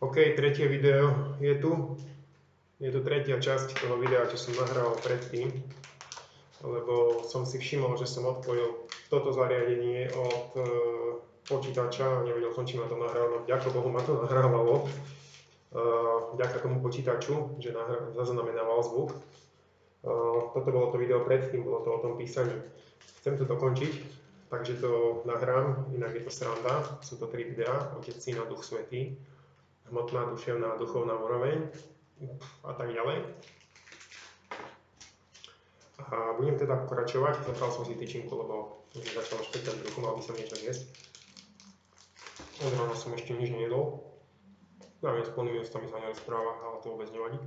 OK, tretie video je tu. Je tu tretia časť toho videa, čo som nahral predtým, lebo som si všimol, že som odpojil toto zariadenie od počítača a nevedel som, či ma to nahrávalo. Ďakujem Bohu, ma to nahrávalo. Vďaka tomu počítaču, že zaznamenával zvuk. Toto bolo to video predtým, bolo to o tom písaní. Chcem to dokončiť, takže to nahrám, inak je to sranda. Sú to 3 videá, Otec, Syn a Duch Svätý. Hmotná, duševná, duchovná úroveň a tak ďalej. A budem teda pokračovať. Zobral som si tyčinku, lebo už začal špeťať bruchu, mal by som niečo jesť. Od rána som ešte nič nejedol. Neviem, s plnými ústami sa nerozpráva, ale to vôbec nevadí.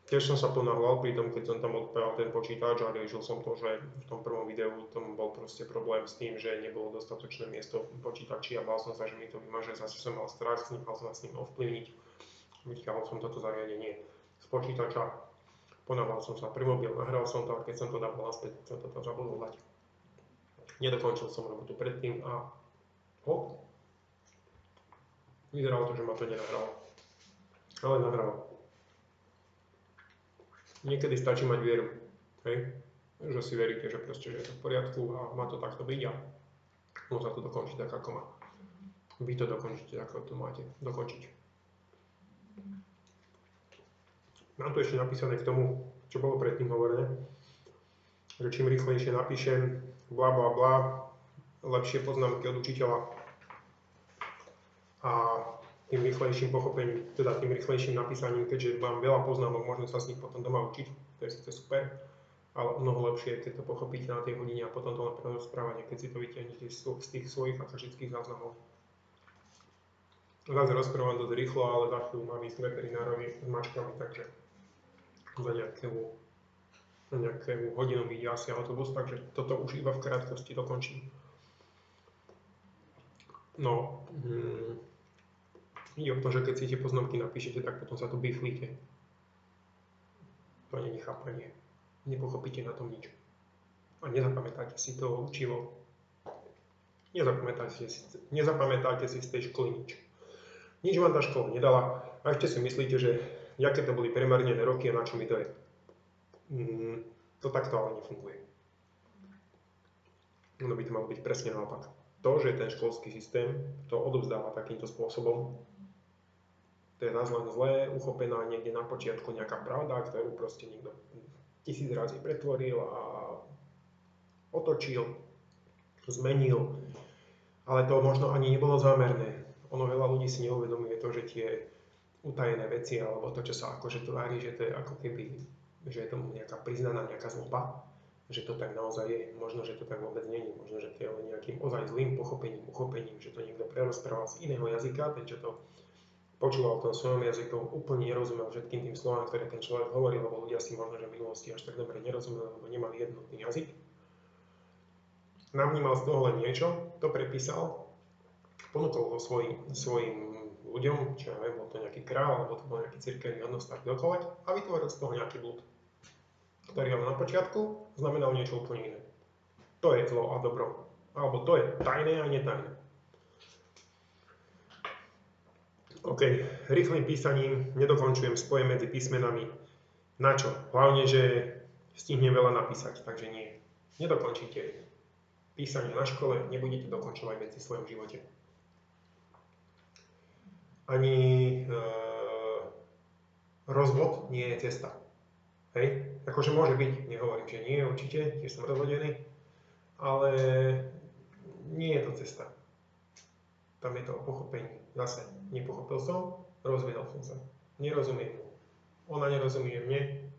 Tiež som sa ponáhľal pri tom, keď som tam odpájal ten počítač a riešil som to, že v tom prvom videu tam bol proste problém s tým, že nebolo dostatočné miesto v počítači a bál som sa, že mi to vymaže, zase som mal strach, nechal som sa s ním ovplyvniť. Vyťahol som toto zariadenie z počítača, ponáhľal som sa pri mobil, nahral som to a keď som to dával naspäť, som to tam zabudol dať. Nedokončil som robotu predtým a hop, vyzeralo to, že ma to nenahralo, ale nahralo. Niekedy stačí mať vieru, hej? Že si veríte, že proste, že je to v poriadku a má to takto byť a môže to dokončiť tak, ako má. Vy to dokončíte, ako to máte dokončiť. Mám tu ešte napísané k tomu, čo bolo predtým hovorené, že čím rýchlejšie napíšem bla bla bla, lepšie poznámky od učiteľa a tým rýchlejším pochopením, teda tým rýchlejším napísaním, keďže mám veľa poznámok, môžem sa s nich potom doma učiť, to je síce super, ale mnoho lepšie je, keď to pochopíte na tej hodine a potom to na rozprávanie, keď si to vytiahnete z tých svojich akademických záznamov. Zase rozprávam dosť rýchlo, ale za chvíľu mám ísť veterinárovi s mačkami, takže za nejakú hodinu vyjde asi autobus, takže toto už iba v krátkosti dokončím. No, ide o to, že keď si tie poznámky napíšete, tak potom sa to biflíte. To nie je chápanie. Nepochopíte na tom nič. A nezapamätáte si to učivo. Nezapamätáte si z tej školy nič. Nič vám tá škola nedala a ešte si myslíte, že aké to boli premárnené roky a na čo mi to je. To takto ale nefunguje. Ono by to malo byť presne naopak. To, že ten školský systém to odovzdáva takýmto spôsobom, to je zase len zlé, uchopená niekde na počiatku nejaká pravda, ktorú proste niekto 1000 razy pretvoril a otočil, zmenil, ale to možno ani nebolo zámerné. Ono veľa ľudí si neuvedomuje to, že tie utajené veci, alebo to, čo sa akože tvári, že to je ako keby, že je tomu nejaká priznaná nejaká zloba, že to tak naozaj je. Možno, že to tak vôbec nie je. Možno, že to je len nejakým ozaj zlým uchopením, že to niekto prerozprával z iného jazyka, ten, čo to počúval v tom svojom jazyku, úplne nerozumel všetkým tým slovám, ktoré ten človek hovoril, lebo ľudia si možno, že v minulosti až tak dobre nerozumeli, lebo nemali jednotný jazyk. Navnímal z toho len niečo, to prepísal, ponúkol ho svojim ľuďom, čo ja viem, bol to nejaký kráľ, alebo to bol nejaký cirkevný hodnosták dokovať a vytvoril z toho nejaký blúd, ktorý ale na počiatku znamenal niečo úplne iné. To je zlo a dobro. Alebo to je tajné a netajné. OK, rýchlym písaním nedokončujem spoje medzi písmenami. Na čo? Hlavne, že stihnem veľa napísať, takže nie. Nedokončíte písanie na škole, nebudete dokončovať veci v svojom živote. Ani rozvod nie je cesta. Hej? Akože môže byť, nehovorím, že nie, určite, tiež som rozvodený, ale nie je to cesta. Tam je to o pochopení. Zase, nepochopil som, rozvedel som sa. Nerozumiem mu. Ona nerozumie mne.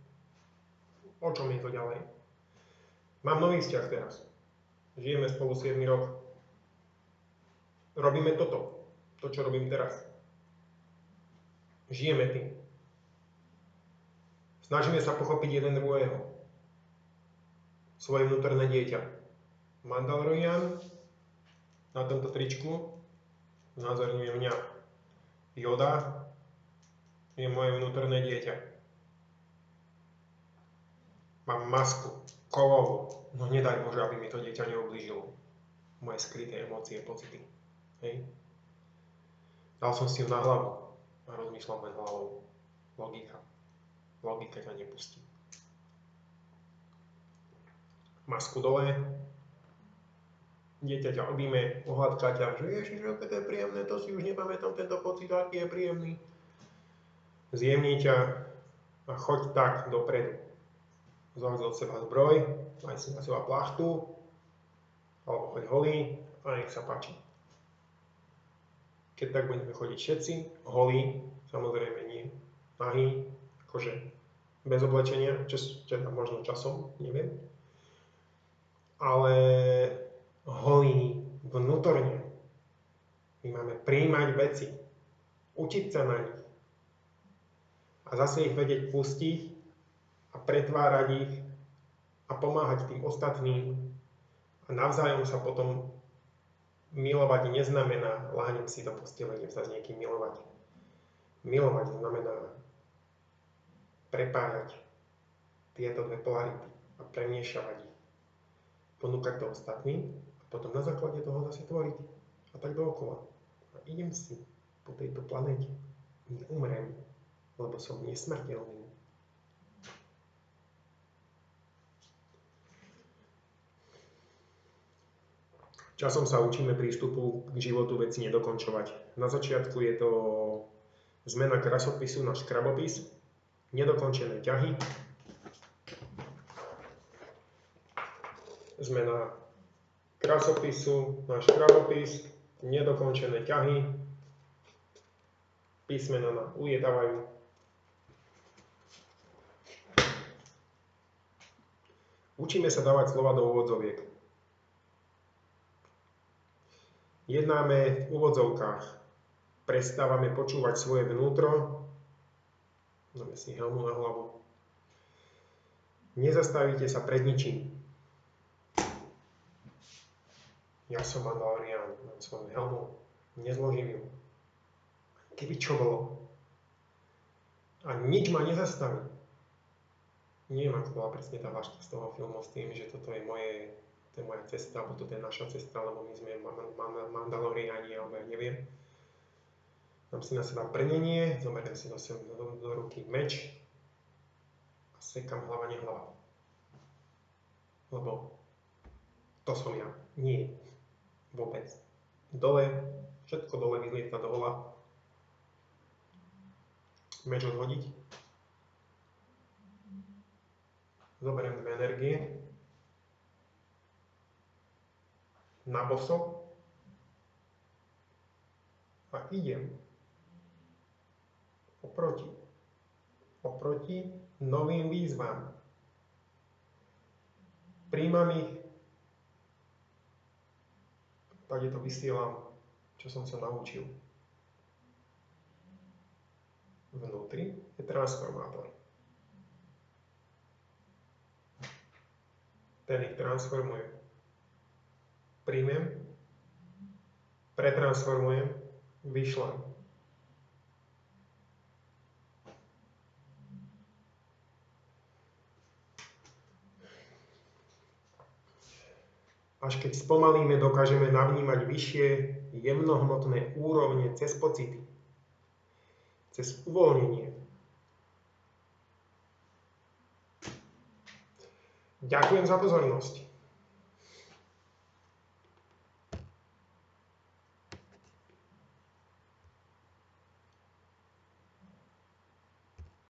O čom je to ďalej? Mám nový vzťah teraz. Žijeme spolu 7 rok. Robíme toto. To, čo robím teraz. Žijeme tým. Snažíme sa pochopiť jeden druhého. Svoje vnútorné dieťa. Mandalorian na tomto tričku znázorňuje mňa. Yoda je moje vnútorné dieťa. Mám masku, kovovú, no nedaj Bože, aby mi to dieťa neublížilo. moje skryté emócie, pocity. Hej. Dal som si ju na hlavu a rozmýšľam len hlavou. Logika. Logika ťa nepustí. Masku dole, dieťa ťa objíme, ohľadká ťa, že ježiš, aké to je príjemné, to si už nepamätám tento pocit, aký je príjemný. Zjemní ťa a choď tak dopredu. Zlož od seba zbroj, maj si na seba plachtu, alebo choď holý a nech sa páči. Keď tak budeme chodiť všetci, holí, samozrejme nie, nahý, akože bez oblečenia, teda možno časom, neviem. Ale holí vnútorne. My máme prijímať veci, učiť sa na nich a zase ich vedieť pustiť a pretvárať ich a pomáhať tým ostatným a navzájom sa potom milovať neznamená láhnem si do postele, idem sa s niekým milovať. Milovať znamená prepájať tieto dve polarity a premiešavať ich. Ponúkať to ostatným a potom na základe toho zase tvoriť. A tak dookola. A idem si po tejto planéte. Neumrem, lebo som nesmrteľný. Časom sa učíme prístupu k životu veci nedokončovať. Na začiatku je to zmena krasopisu na škrabopis, nedokončené ťahy, zmena krasopisu na škrabopis, nedokončené ťahy, písmená nám ujetávajú. Učíme sa dávať slova do úvodzoviek. Jednáme v úvodzovkách. Prestávame počúvať svoje vnútro. Dáme si helmu na hlavu. Nezastavíte sa pred ničím. Ja som Mandalorian, mám svoju helmu. Nezložím ju. Keby čo bolo. A nič ma nezastaví. Neviem, ako bola presne tá váška z toho filmu s tým, že toto je moja cesta, alebo toto je naša cesta, lebo my sme Mandaloriani, alebo ja neviem. Dám si na seba brnenie, zoberiem si do ruky meč a sekam hlava, nehlava. Lebo to som ja. Nie. Vôbec. Dole, všetko dole vyzlieta do hola. Meč odhodiť. Zoberiem dve energie. Na boso a idem oproti novým výzvam. Príjmam ich, tady to vysielam, čo som sa naučil. Vnútri je transformátor. Ten ich transformuje. Príjmem, pretransformujem, vyšlem. Až keď spomalíme, dokážeme navnímať vyššie jemnohmotné úrovne cez pocity, cez uvoľnenie. Ďakujem za pozornosť.